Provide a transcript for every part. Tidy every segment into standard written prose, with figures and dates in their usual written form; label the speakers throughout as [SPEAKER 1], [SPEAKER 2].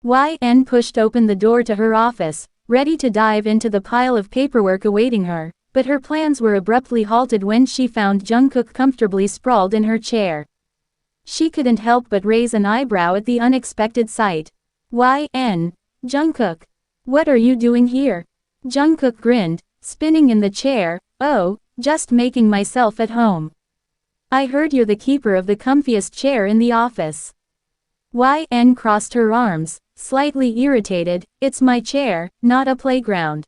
[SPEAKER 1] YN pushed open the door to her office, ready to dive into the pile of paperwork awaiting her, but her plans were abruptly halted when she found Jungkook comfortably sprawled in her chair. She couldn't help but raise an eyebrow at the unexpected sight. YN. Jungkook. What are you doing here? Jungkook grinned, spinning in the chair. Oh, just making myself at home. I heard you're the keeper of the comfiest chair in the office. YN crossed her arms, slightly irritated. It's my chair, not a playground.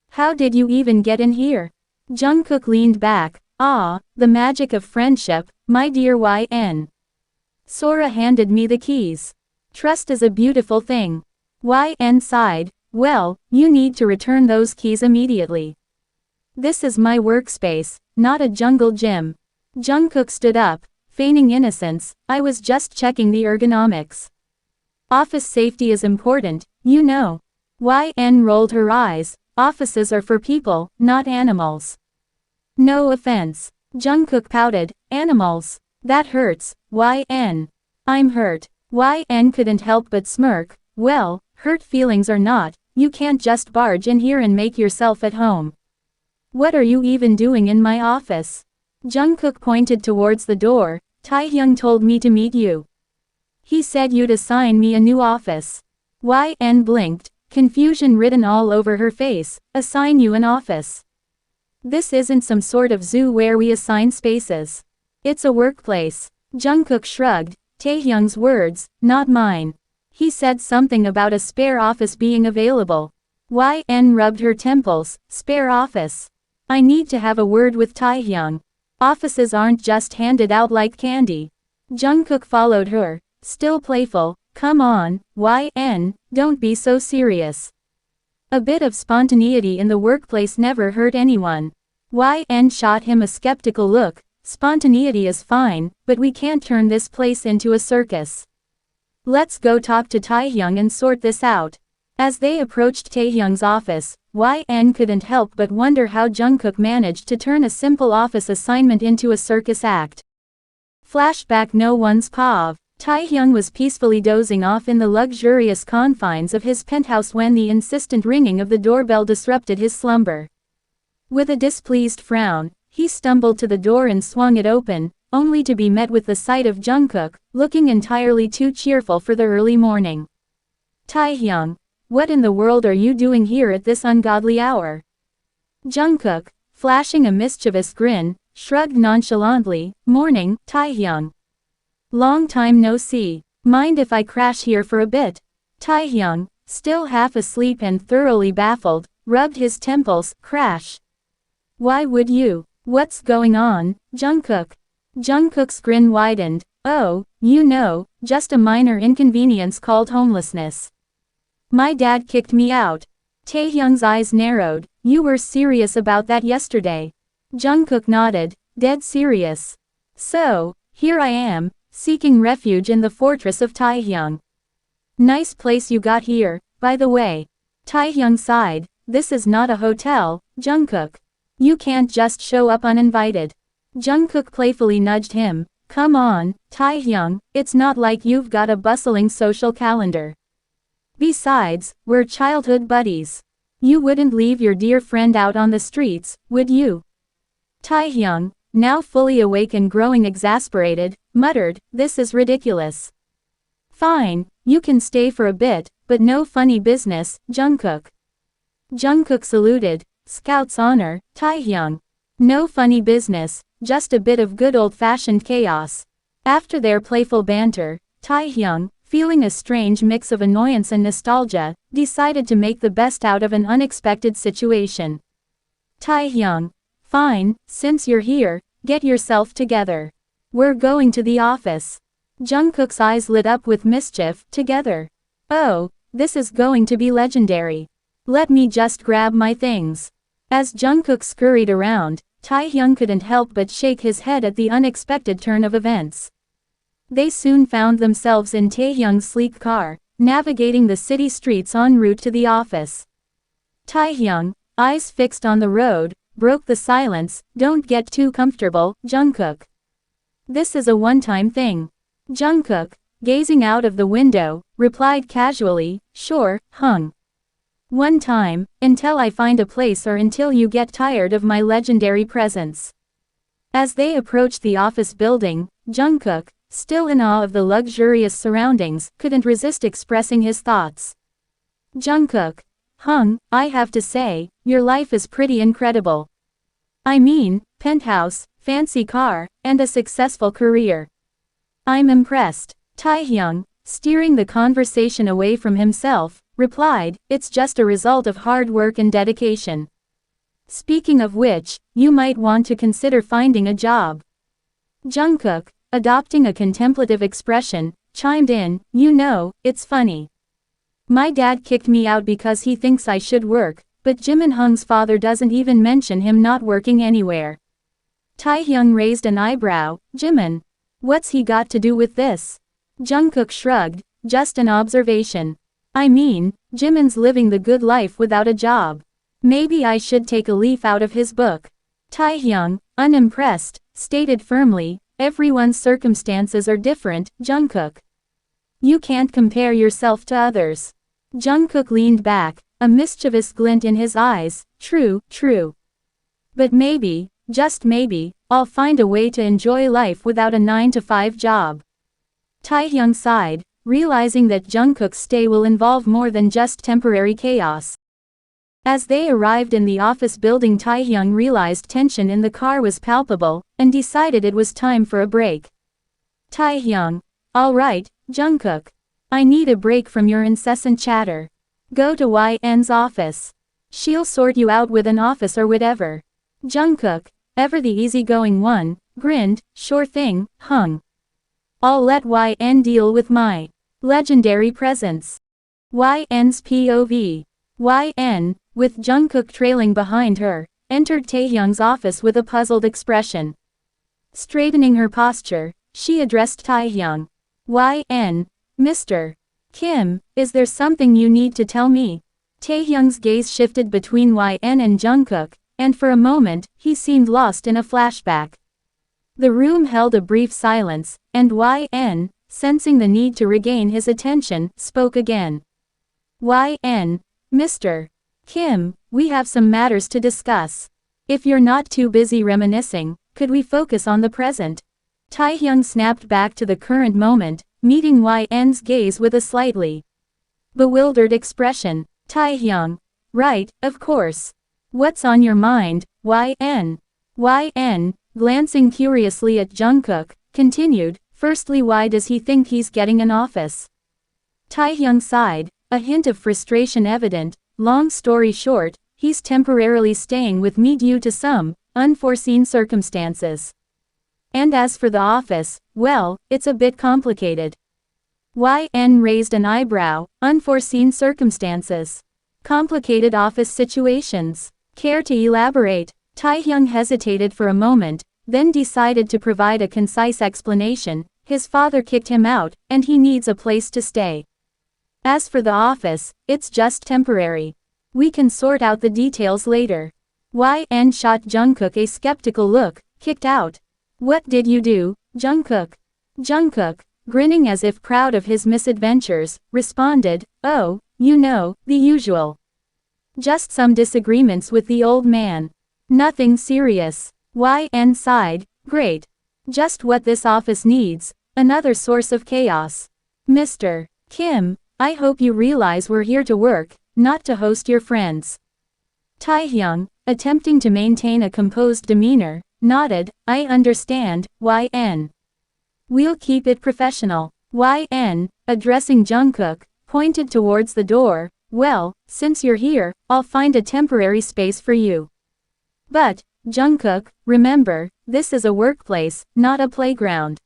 [SPEAKER 1] How did you even get in here? Jungkook leaned back. Ah, the magic of friendship, my dear YN. Sora handed me the keys. Trust is a beautiful thing. YN sighed. Well, you need to return those keys immediately. This is my workspace, not a jungle gym. Jungkook stood up, feigning innocence. I was just checking the ergonomics. Office safety is important, you know. YN rolled her eyes. Offices are for people, not animals. No offense. Jungkook pouted. Animals. That hurts. YN. I'm hurt. YN couldn't help but smirk. Well, hurt feelings or not, you can't just barge in here and make yourself at home. What are you even doing in my office? Jungkook pointed towards the door. Taehyung told me to meet you. He said you'd assign me a new office. YN blinked, confusion written all over her face. Assign you an office. This isn't some sort of zoo where we assign spaces. It's a workplace. Jungkook shrugged. Taehyung's words, not mine. He said something about a spare office being available. YN rubbed her temples. Spare office. I need to have a word with Taehyung. Offices aren't just handed out like candy. Jungkook followed her, still playful. Come on, YN, don't be so serious. A bit of spontaneity in the workplace never hurt anyone. YN shot him a skeptical look. Spontaneity is fine, but we can't turn this place into a circus. Let's go talk to Taehyung and sort this out. As they approached Taehyung's office, YN couldn't help but wonder how Jungkook managed to turn a simple office assignment into a circus act. Flashback. No one's POV. Taehyung was peacefully dozing off in the luxurious confines of his penthouse when the insistent ringing of the doorbell disrupted his slumber. With a displeased frown, he stumbled to the door and swung it open, only to be met with the sight of Jungkook, looking entirely too cheerful for the early morning. Taehyung, what in the world are you doing here at this ungodly hour? Jungkook, flashing a mischievous grin, shrugged nonchalantly. Morning, Taehyung. Long time no see. Mind if I crash here for a bit? Taehyung, still half asleep and thoroughly baffled, rubbed his temples. Crash. Why would you? What's going on, Jungkook? Jungkook's grin widened. Oh, you know, just a minor inconvenience called homelessness. My dad kicked me out. Taehyung's eyes narrowed. You were serious about that yesterday. Jungkook nodded. Dead serious. So, here I am, seeking refuge in the fortress of Taehyung. Nice place you got here, by the way. Taehyung sighed. This is not a hotel, Jungkook. You can't just show up uninvited. Jungkook playfully nudged him. Come on, Taehyung, it's not like you've got a bustling social calendar. Besides, we're childhood buddies. You wouldn't leave your dear friend out on the streets, would you? Taehyung, now fully awake and growing exasperated, muttered, this is ridiculous. Fine, you can stay for a bit, but no funny business, Jungkook. Jungkook saluted. Scout's honor, Taehyung. No funny business, just a bit of good old-fashioned chaos. After their playful banter, Taehyung, feeling a strange mix of annoyance and nostalgia, decided to make the best out of an unexpected situation. Taehyung, fine, since you're here, get yourself together. We're going to the office. Jungkook's eyes lit up with mischief. Together. Oh, this is going to be legendary. Let me just grab my things. As Jungkook scurried around, Taehyung couldn't help but shake his head at the unexpected turn of events. They soon found themselves in Taehyung's sleek car, navigating the city streets en route to the office. Taehyung, eyes fixed on the road, broke the silence. Don't get too comfortable, Jungkook. This is a one-time thing. Jungkook, gazing out of the window, replied casually, "Sure, hung. One time, until I find a place or until you get tired of my legendary presence." As they approached the office building, Jungkook, still in awe of the luxurious surroundings, couldn't resist expressing his thoughts. "Jungkook, hung, I have to say, your life is pretty incredible. I mean, penthouse, fancy car, and a successful career. I'm impressed." Taehyung, steering the conversation away from himself, replied, "It's just a result of hard work and dedication. Speaking of which, you might want to consider finding a job." Jungkook, adopting a contemplative expression, chimed in, "You know, it's funny. My dad kicked me out because he thinks I should work, but Jimin Hung's father doesn't even mention him not working anywhere." Taehyung raised an eyebrow. "Jimin? What's he got to do with this?" Jungkook shrugged, "Just an observation. I mean, Jimin's living the good life without a job. Maybe I should take a leaf out of his book." Taehyung, unimpressed, stated firmly, "Everyone's circumstances are different, Jungkook. You can't compare yourself to others." Jungkook leaned back, a mischievous glint in his eyes. "True, true. But maybe, just maybe, I'll find a way to enjoy life without a 9-to-5 job." Taehyung sighed, realizing that Jungkook's stay will involve more than just temporary chaos. As they arrived in the office building, Taehyung realized tension in the car was palpable, and decided it was time for a break. Taehyung, "All right, Jungkook. I need a break from your incessant chatter. Go to YN's office. She'll sort you out with an office or whatever." Jungkook, ever the easygoing one, grinned, "Sure thing, hung. I'll let YN deal with my legendary presence." YN's POV. YN, with Jungkook trailing behind her, entered Taehyung's office with a puzzled expression. Straightening her posture, she addressed Taehyung. "YN, Mr. Kim, is there something you need to tell me?" Taehyung's gaze shifted between YN and Jungkook, and for a moment, he seemed lost in a flashback. The room held a brief silence, and YN, sensing the need to regain his attention, spoke again. "YN, Mr. Kim, we have some matters to discuss. If you're not too busy reminiscing, could we focus on the present?" Taehyung snapped back to the current moment, meeting YN's gaze with a slightly bewildered expression. Taehyung, "Right, of course. What's on your mind, YN?" YN, glancing curiously at Jungkook, continued, "Firstly, why does he think he's getting an office?" Taehyung sighed, a hint of frustration evident. "Long story short, he's temporarily staying with me due to some unforeseen circumstances. And as for the office, well, it's a bit complicated." YN raised an eyebrow. "Unforeseen circumstances? Complicated office situations? Care to elaborate?" Taehyung hesitated for a moment, then decided to provide a concise explanation. "His father kicked him out, and he needs a place to stay. As for the office, it's just temporary. We can sort out the details later." YN shot Jungkook a skeptical look. "Kicked out? What did you do, Jungkook?" Jungkook, grinning as if proud of his misadventures, responded, "Oh, you know, the usual. Just some disagreements with the old man. Nothing serious." YN sighed. "Great. Just what this office needs, another source of chaos. Mr. Kim, I hope you realize we're here to work, not to host your friends." Taehyung, attempting to maintain a composed demeanor, nodded. "I understand, YN. We'll keep it professional." YN, addressing Jungkook, pointed towards the door. "Well, since you're here, I'll find a temporary space for you. But, Jungkook, remember, this is a workplace, not a playground.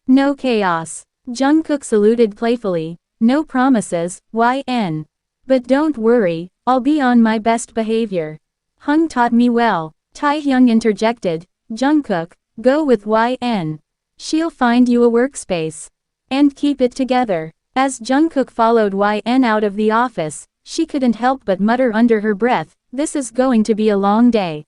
[SPEAKER 1] No chaos." Jungkook saluted playfully. "No promises, YN. But don't worry, I'll be on my best behavior. Hung taught me well." Taehyung interjected. "Jungkook, go with YN. She'll find you a workspace. And keep it together." As Jungkook followed YN out of the office, she couldn't help but mutter under her breath, "This is going to be a long day."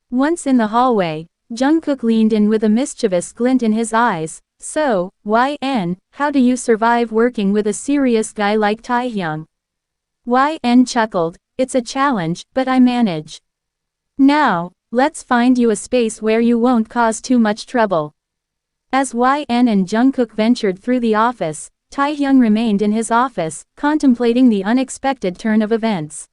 [SPEAKER 1] Once in the hallway, Jungkook leaned in with a mischievous glint in his eyes. So, YN, how do you survive working with a serious guy like Taehyung? YN chuckled, it's a challenge, but I manage. Now, let's find you a space where you won't cause too much trouble. As YN and Jungkook ventured through the office, Taehyung remained in his office, contemplating the unexpected turn of events.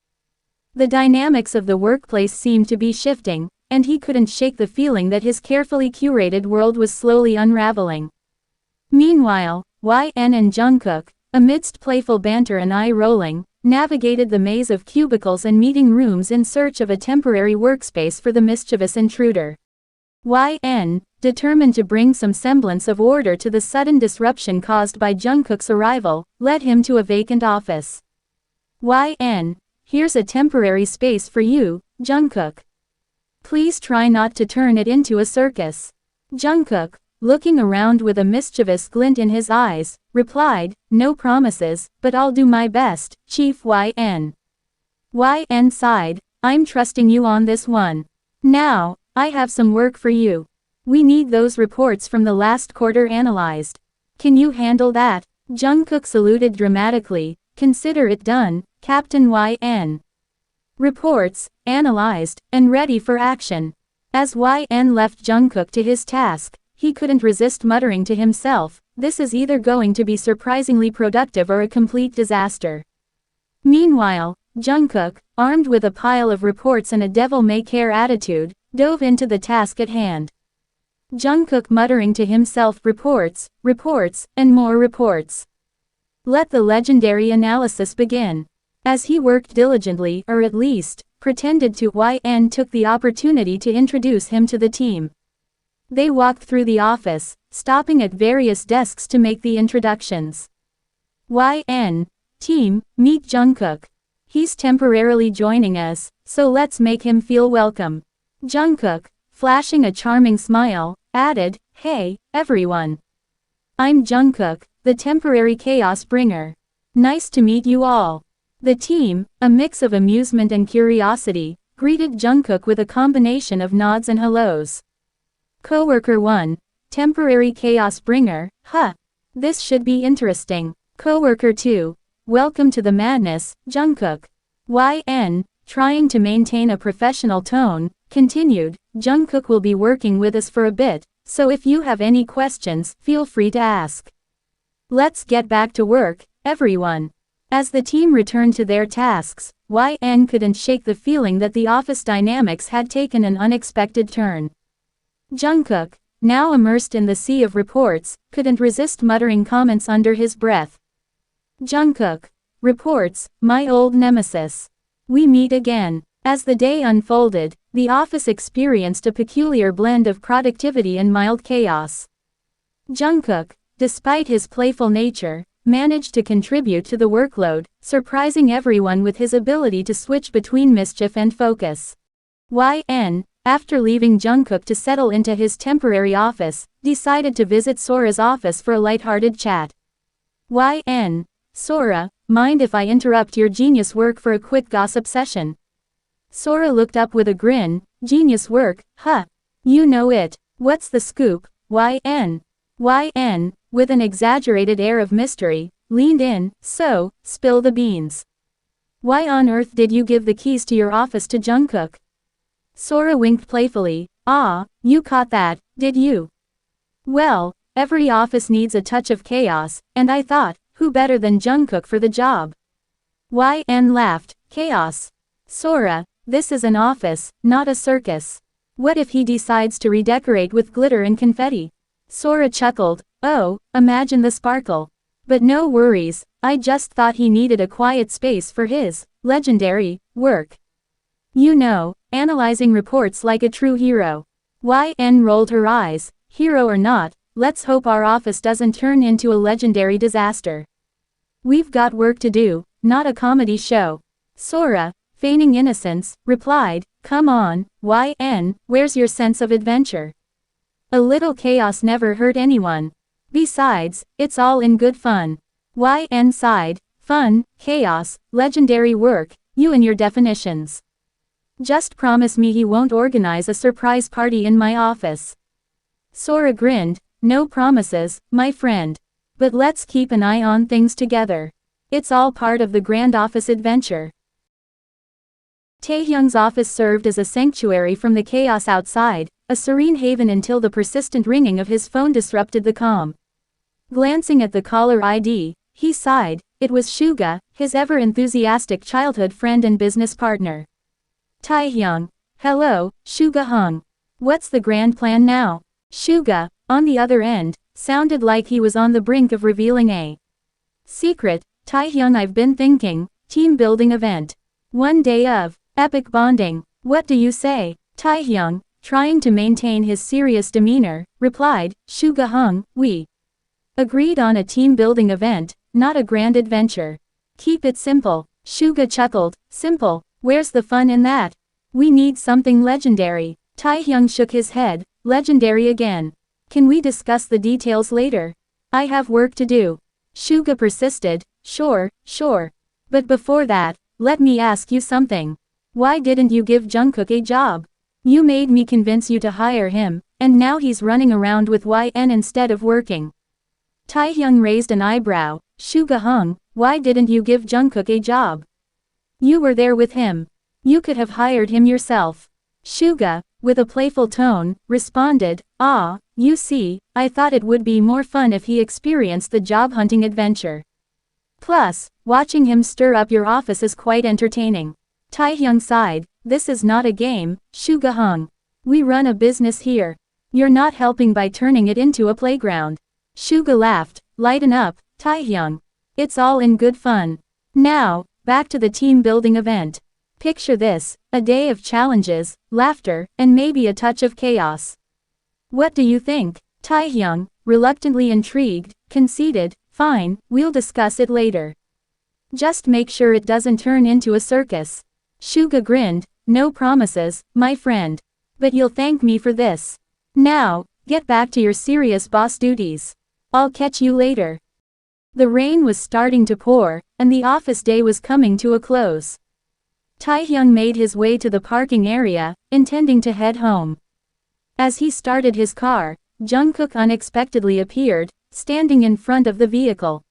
[SPEAKER 1] The dynamics of the workplace seemed to be shifting, and he couldn't shake the feeling that his carefully curated world was slowly unraveling. Meanwhile, YN and Jungkook, amidst playful banter and eye-rolling, navigated the maze of cubicles and meeting rooms in search of a temporary workspace for the mischievous intruder. YN, determined to bring some semblance of order to the sudden disruption caused by Jungkook's arrival, led him to a vacant office. YN, here's a temporary space for you, Jungkook. Please try not to turn it into a circus. Jungkook, looking around with a mischievous glint in his eyes, replied, no promises, but I'll do my best, Chief YN. YN sighed, I'm trusting you on this one. Now, I have some work for you. We need those reports from the last quarter analyzed. Can you handle that? Jungkook saluted dramatically, consider it done, Captain YN. Reports, analyzed, and ready for action. As YN left Jungkook to his task, he couldn't resist muttering to himself, this is either going to be surprisingly productive or a complete disaster. Meanwhile, Jungkook, armed with a pile of reports and a devil-may-care attitude, dove into the task at hand. Jungkook muttering to himself reports, and more reports. Let the legendary analysis begin. As he worked diligently, or at least, pretended to, YN took the opportunity to introduce him to the team. They walked through the office, stopping at various desks to make the introductions. YN, team, meet Jungkook. He's temporarily joining us, so let's make him feel welcome. Jungkook, flashing a charming smile, added, hey, everyone. I'm Jungkook, the temporary chaos bringer. Nice to meet you all. The team, a mix of amusement and curiosity, greeted Jungkook with a combination of nods and hellos. Coworker 1, temporary chaos bringer, huh. This should be interesting. Coworker 2, welcome to the madness, Jungkook. YN, trying to maintain a professional tone, continued, Jungkook will be working with us for a bit, so if you have any questions, feel free to ask. Let's get back to work, everyone. As the team returned to their tasks, YN couldn't shake the feeling that the office dynamics had taken an unexpected turn. Jungkook, now immersed in the sea of reports, couldn't resist muttering comments under his breath. Jungkook, reports, my old nemesis. We meet again. As the day unfolded, the office experienced a peculiar blend of productivity and mild chaos. Jungkook, despite his playful nature, managed to contribute to the workload, surprising everyone with his ability to switch between mischief and focus. YN, after leaving Jungkook to settle into his temporary office, decided to visit Sora's office for a lighthearted chat. YN, Sora, mind if I interrupt your genius work for a quick gossip session? Sora looked up with a grin, genius work, huh? You know it. What's the scoop, YN? YN, with an exaggerated air of mystery, leaned in, so, spill the beans. Why on earth did you give the keys to your office to Jungkook? Sora winked playfully, ah, you caught that, did you? Well, every office needs a touch of chaos, and I thought, who better than Jungkook for the job? YN laughed, chaos. Sora, this is an office, not a circus. What if he decides to redecorate with glitter and confetti? Sora chuckled, oh, imagine the sparkle. But no worries, I just thought he needed a quiet space for his legendary work. You know, analyzing reports like a true hero. YN rolled her eyes, hero or not, let's hope our office doesn't turn into a legendary disaster. We've got work to do, not a comedy show. Sora, feigning innocence, replied, come on, YN, where's your sense of adventure? A little chaos never hurt anyone. Besides, it's all in good fun. YN sighed, fun, chaos, legendary work, you and your definitions. Just promise me he won't organize a surprise party in my office. Sora grinned, no promises, my friend. But let's keep an eye on things together. It's all part of the grand office adventure. Taehyung's office served as a sanctuary from the chaos outside, a serene haven until the persistent ringing of his phone disrupted the calm. Glancing at the caller ID, he sighed. It was Suga, his ever-enthusiastic childhood friend and business partner. Taehyung. Hello, Suga Hung. What's the grand plan now? Suga, on the other end, sounded like he was on the brink of revealing a secret. Taehyung, I've been thinking, team building event. One day of epic bonding. What do you say? Taehyung, trying to maintain his serious demeanor, replied, Suga Hung, we agreed on a team building event, not a grand adventure. Keep it simple. Suga chuckled. Simple? Where's the fun in that? We need something legendary. Taehyung shook his head. Legendary again. Can we discuss the details later? I have work to do. Suga persisted. Sure. But before that, let me ask you something. Why didn't you give Jungkook a job? You made me convince you to hire him, and now he's running around with YN instead of working. Taehyung raised an eyebrow. Suga Hung, why didn't you give Jungkook a job? You were there with him. You could have hired him yourself. Suga, with a playful tone, responded, you see, I thought it would be more fun if he experienced the job hunting adventure. Plus, watching him stir up your office is quite entertaining. Taehyung sighed. This is not a game, Suga Hung. We run a business here. You're not helping by turning it into a playground. Suga laughed. Lighten up, Taehyung. It's all in good fun. Now, back to the team building event. Picture this, a day of challenges, laughter, and maybe a touch of chaos. What do you think? Taehyung, reluctantly intrigued, conceded, fine, we'll discuss it later. Just make sure it doesn't turn into a circus. Suga grinned. No promises, my friend. But you'll thank me for this. Now, get back to your serious boss duties. I'll catch you later. The rain was starting to pour, and the office day was coming to a close. Taehyung made his way to the parking area, intending to head home. As he started his car, Jungkook unexpectedly appeared, standing in front of the vehicle.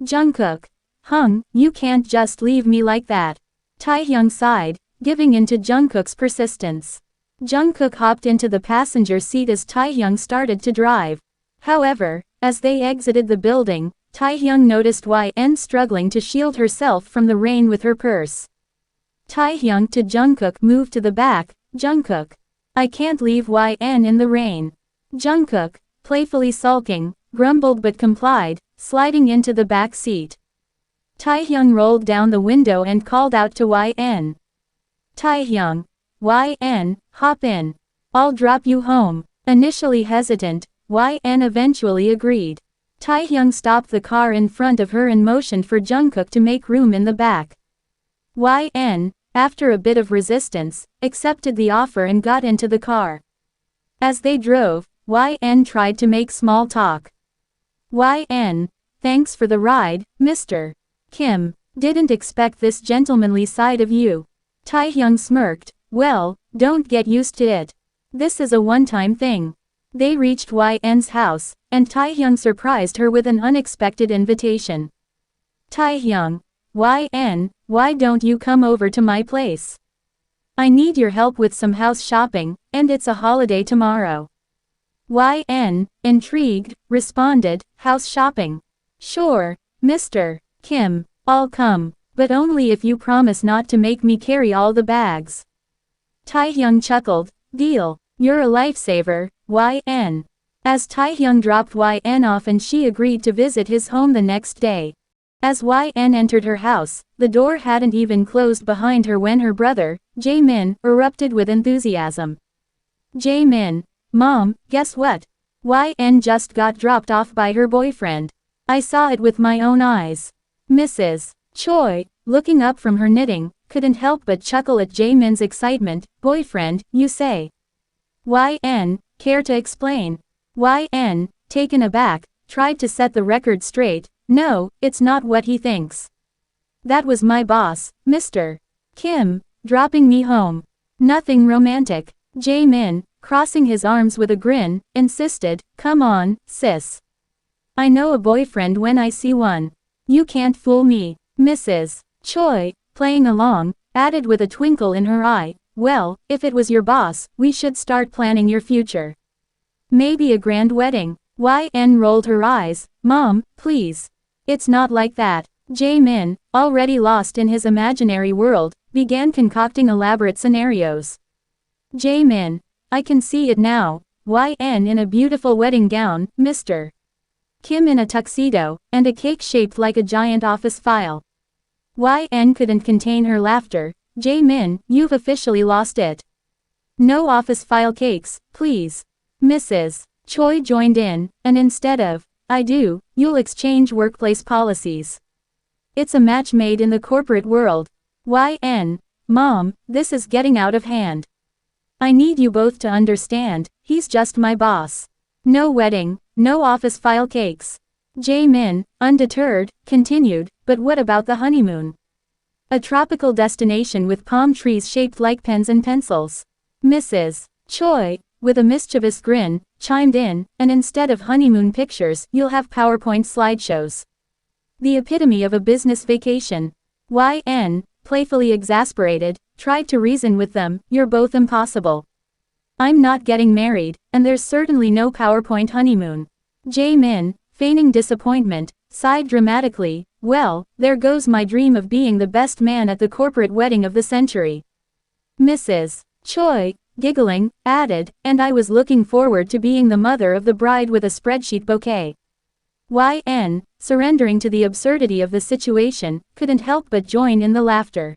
[SPEAKER 1] Jungkook. Hung, you can't just leave me like that. Taehyung sighed, giving in to Jungkook's persistence. Jungkook hopped into the passenger seat as Taehyung started to drive. However, as they exited the building, Taehyung noticed YN struggling to shield herself from the rain with her purse. Taehyung to Jungkook moved to the back. Jungkook. I can't leave YN in the rain. Jungkook, playfully sulking, grumbled but complied, sliding into the back seat. Taehyung rolled down the window and called out to YN. Taehyung. YN, hop in. I'll drop you home. Initially hesitant, YN eventually agreed. Taehyung stopped the car in front of her and motioned for Jungkook to make room in the back. YN, after a bit of resistance, accepted the offer and got into the car. As they drove, YN tried to make small talk. YN, thanks for the ride, Mr. Kim. Didn't expect this gentlemanly side of you. Taehyung smirked. Well, don't get used to it. This is a one-time thing. They reached YN's house, and Taehyung surprised her with an unexpected invitation. Taehyung. YN, why don't you come over to my place? I need your help with some house shopping, and it's a holiday tomorrow. YN, intrigued, responded, house shopping. Sure, Mr. Kim, I'll come, but only if you promise not to make me carry all the bags. Taehyung chuckled. Deal. You're a lifesaver, YN. As Taehyung dropped YN off and she agreed to visit his home the next day. As YN entered her house, the door hadn't even closed behind her when her brother, Jaemin, erupted with enthusiasm. Jaemin. Mom, guess what? YN just got dropped off by her boyfriend. I saw it with my own eyes. Mrs. Choi, looking up from her knitting, couldn't help but chuckle at Jaemin's excitement. Boyfriend, you say? YN, care to explain? YN, taken aback, tried to set the record straight. No, it's not what he thinks. That was my boss, Mr. Kim, dropping me home. Nothing romantic. Jaemin, crossing his arms with a grin, insisted, "Come on, sis. I know a boyfriend when I see one. You can't fool me." Mrs. Choi, playing along, added with a twinkle in her eye, "Well, if it was your boss, we should start planning your future. Maybe a grand wedding." YN rolled her eyes, "Mom, please. It's not like that." Jae-min, already lost in his imaginary world, began concocting elaborate scenarios. Jae-min, "I can see it now. YN in a beautiful wedding gown, Mr. Kim in a tuxedo, and a cake shaped like a giant office file." YN couldn't contain her laughter. "Jae-min, you've officially lost it. No office file cakes, please." Mrs. Choi joined in, and instead of, "I do," you'll exchange workplace policies. It's a match made in the corporate world. YN, "Mom, this is getting out of hand. I need you both to understand, he's just my boss. No wedding, no office file cakes." Jae-min, undeterred, continued, "But what about the honeymoon? A tropical destination with palm trees shaped like pens and pencils." Mrs. Choi, with a mischievous grin, chimed in, "And instead of honeymoon pictures, you'll have PowerPoint slideshows. The epitome of a business vacation." YN, playfully exasperated, tried to reason with them, "You're both impossible. I'm not getting married, and there's certainly no PowerPoint honeymoon." Jae-min, feigning disappointment, sighed dramatically, "Well, there goes my dream of being the best man at the corporate wedding of the century." Mrs. Choi, giggling, added, "And I was looking forward to being the mother of the bride with a spreadsheet bouquet." YN, surrendering to the absurdity of the situation, couldn't help but join in the laughter.